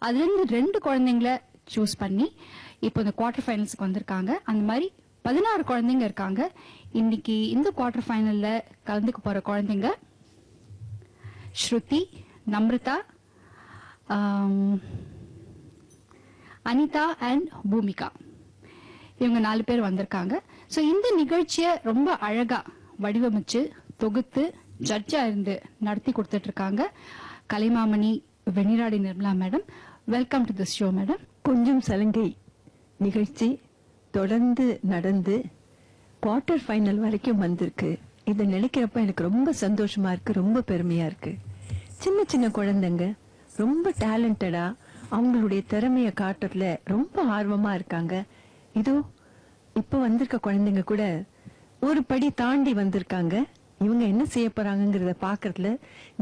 அதுல இருந்து 2 குழந்தைங்களை சூஸ் பண்ணி இப்போ இந்த குவார்டர் ஃபைனல்ஸ்க்கு வந்திருக்காங்க. அந்த மாதிரி 16 குழந்தைங்க இருக்காங்க. இன்னைக்கு இந்த குவார்டர் ஃபைனல்ல கலந்துக்க போற குழந்தைங்க ஸ்ருதி, நம்ரதா, அனிதா அண்ட் பூமிகா. இவங்க 4 பேர் வந்திருக்காங்க. ஸோ இந்த நிகழ்ச்சியை ரொம்ப அழகா வடிவமைச்சு தொகுத்து ஜட்ஜா இருந்து நடத்தி கொடுத்துட்டு இருக்காங்க கலைமாமணி Venniradai Nirmala madam. Welcome to this show madam. கொஞ்சம் சலங்கை நிகழ்ச்சி தொடர்ந்து நடந்து குவார்டர் ஃபைனல் வரைக்கும் வந்திருக்கு. இதை நினைக்கிறப்ப எனக்கு ரொம்ப சந்தோஷமா இருக்கு, ரொம்ப பெருமையா இருக்கு. சின்ன சின்ன குழந்தைங்க ரொம்ப டேலண்டடா அவங்களுடைய திறமைய காட்டுறதுல ரொம்ப ஆர்வமா இருக்காங்க. இதோ இப்ப வந்திருக்க குழந்தைங்க கூட ஒரு படி தாண்டி வந்திருக்காங்க. இவங்க என்ன செய்ய போறாங்கிறத பாக்குறதுல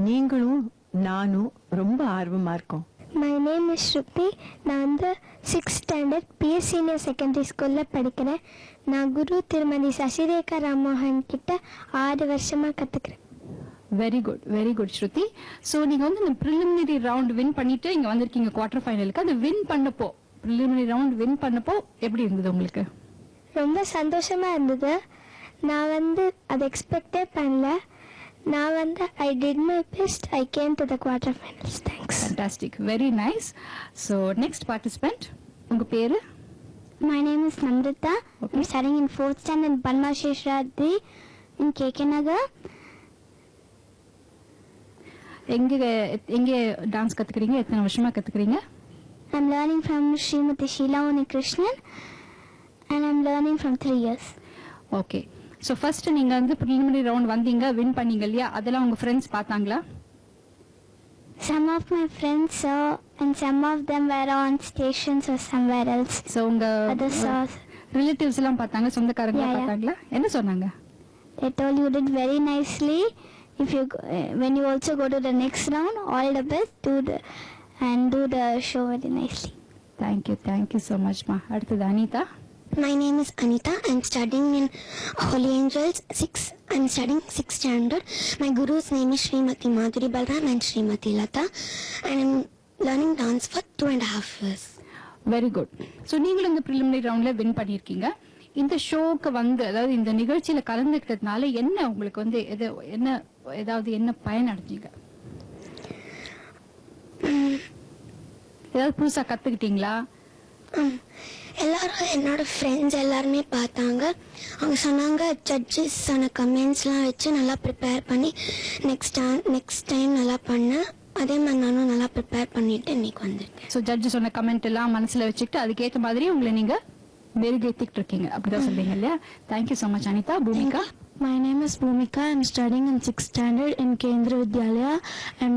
நீங்களும் நானும் ரொம்ப ஆர்வமா இருக்கோம். My name is Shruti. நான் வந்து 6th standard PS senior secondary ஸ்கூலில் படிக்கிறேன். நான் குரு திருமதி சசிரேகா ராமோகன் கிட்ட 6 வருஷமா கற்றுக்கிறேன். வெரி குட், வெரி குட் ஸ்ருதி. ஸோ நீங்க வந்து இந்த ப்ரிலிமினரி ரவுண்ட் வின் பண்ணிட்டு இங்க வந்திருக்கீங்க குவார்டர் ஃபைனலுக்கு. அது வின் பண்ணப்போ, ப்ரிலிமினரி ரவுண்ட் வின் பண்ணப்போ எப்படி இருந்தது உங்களுக்கு? ரொம்ப சந்தோஷமா இருந்தது. நான் வந்து அதை எக்ஸ்பெக்டே பண்ணல. நான் வந்து I did my best. I came to the quarter finals. Thanks. Fantastic, very nice. So next participant, உங்க பேரு? My name is Namrita. Okay. I'm studying in 4th standard in Padma Sheshradri in KK Nagar. எங்க dance கத்துக்கிறீங்க? எத்தனை வருஷமா கத்துக்கிறீங்க? I'm learning from Srimati Sheila Krishnan and I'm learning from 3 years. Okay. So first நீங்க வந்து preliminary round வந்தீங்க, win பண்ணீங்க இல்லையா? அதெல்லாம் உங்க ஃப்ரெண்ட்ஸ் பார்த்தாங்களா? Some of my friends saw and some of them were on stations or somewhere else. So உங்க Others saw. Relatives எல்லாம் பார்த்தாங்க, சொந்தக்காரங்க Yeah, yeah. பார்த்தாங்களா? என்ன சொன்னாங்க? They told you did very nicely. If you when you also go to the next round, all the best. Do the show very nicely. Thank you so much மா. அடுத்தது Anitha. My name is Anita. I'm studying in Holy Angels 6. I'm studying 6th standard. My guru's name is Srimati Madhuri Balram and Srimati Lata. And I'm learning dance for 2.5 years. Very good. So நீங்களும் இந்த preliminary ரவுண்ட்ல win பண்ணியிருக்கீங்க. இந்த ஷோக்கு வந்து, அதாவது இந்த நிகழ்ச்சியில கலந்துக்கிட்டதுனால என்ன உங்களுக்கு வந்து என்ன பயன் அடைஞ்சீங்க? ஏதாவது புதுசா கத்துக்கிட்டீங்களா? எல்லாரும் என்னோட ஃப்ரெண்ட்ஸ் எல்லாருமே பார்த்தாங்க. அவங்க சொன்னாங்க ஜட்ஜஸ் சொன்ன கமெண்ட்ஸ்லாம் வச்சு நல்லா ப்ரிப்பேர் பண்ணி நெக்ஸ்ட் டைம் நல்லா பண்ணேன். அதே மாதிரி நானும் நல்லா ப்ரிப்பேர் பண்ணிட்டு இன்னைக்கு வந்திருக்கேன். ஸோ ஜட்ஜ் சொன்ன கமெண்ட் எல்லாம் மனசுல வச்சுக்கிட்டு அதுக்கேற்ற மாதிரி உங்களை நீங்க மெருகேத்திட்டு இருக்கீங்க, அப்படிதான் சொல்றீங்க இல்லையா? Thank you so much Anita. Bhumika. My name is Bhumika. I'm studying in 6th standard in Kendra Vidyalaya. I'm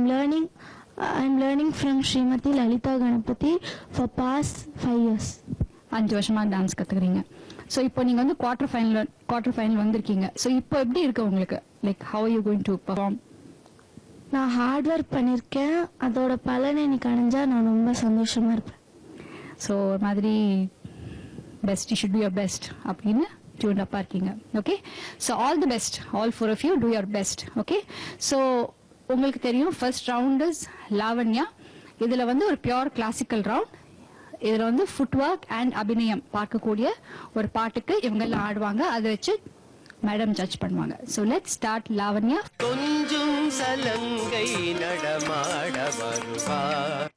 learning from Srimati Lalita Ganapati for past 5 years. 5 வருஷமா டான்ஸ் கத்துக்கிறீங்க. ஸோ இப்போ நீங்க வந்து குவார்டர் ஃபைனல் வந்திருக்கீங்க. ஸோ இப்போ எப்படி இருக்கு உங்களுக்கு? Like how are you going to perform? நான் ஹார்ட் ஒர்க் பண்ணியிருக்கேன். அதோட பலனை எனக்கு அடைஞ்சா நான் ரொம்ப சந்தோஷமா இருப்பேன். ஸோ மாதிரி best, you should do your best அப்படின்னு டியூன் அப்பா இருக்கீங்க. Okay, so all the best, all 4 of you two your best. Okay, so உங்களுக்கு தெரியும் ஃபர்ஸ்ட் ரவுண்ட் இஸ் லாவண்யா. இதுல வந்து ஒரு பியோர் கிளாசிக்கல் ரவுண்ட். இதுல வந்து ஃபுட் ஒர்க் அண்ட் அபிநயம் பார்க்கக்கூடிய ஒரு பாட்டுக்கு இவங்க எல்லாம் ஆடுவாங்க. அதை வச்சு மேடம் ஜட்ஜ் பண்ணுவாங்க. So let's start. லாவண்யா. கொஞ்சம் சலங்கை நடமாட வருவார்.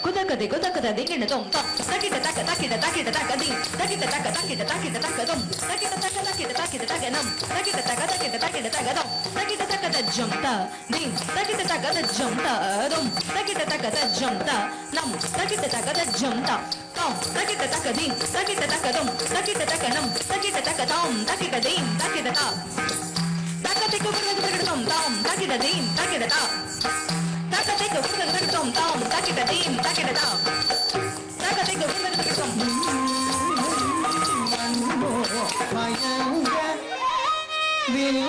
குதகதி குதகதி கிணதம் தக்கிட்ட தக்க தக்கிட்ட தக்கிட்ட தக்கதி தக்கிட்ட தக்க தக்கிட்ட தக்கிட்ட தக்கதம் தக்கிட்ட தக்க தக்கிட்ட தக்கிட்ட தக்கனம் தக்கிட்ட தக்க தக்கிட்ட தக்கிட்ட தக்கதம் தக்கிட்ட தக்கத ஜம்தா தீம் தக்கிட்ட தக்கத ஜம்தா தம் தக்கிட்ட தக்கத ஜம்தா நம் தக்கிட்ட தக்கத ஜம்தா தம் தக்கிட்ட தக்கதி தக்கிட்ட தக்கதம் தக்கிட்ட தக்கனம் தக்கிட்ட தக்கதம் தக்கிட்ட தீம் தக்கிட்ட தா தக்கதி குபரதம் தம் தக்கிட்ட தீம் தக்கிட்ட தா Take a look at the tom tom, take it a team, take it down. Take a look at the tom. Will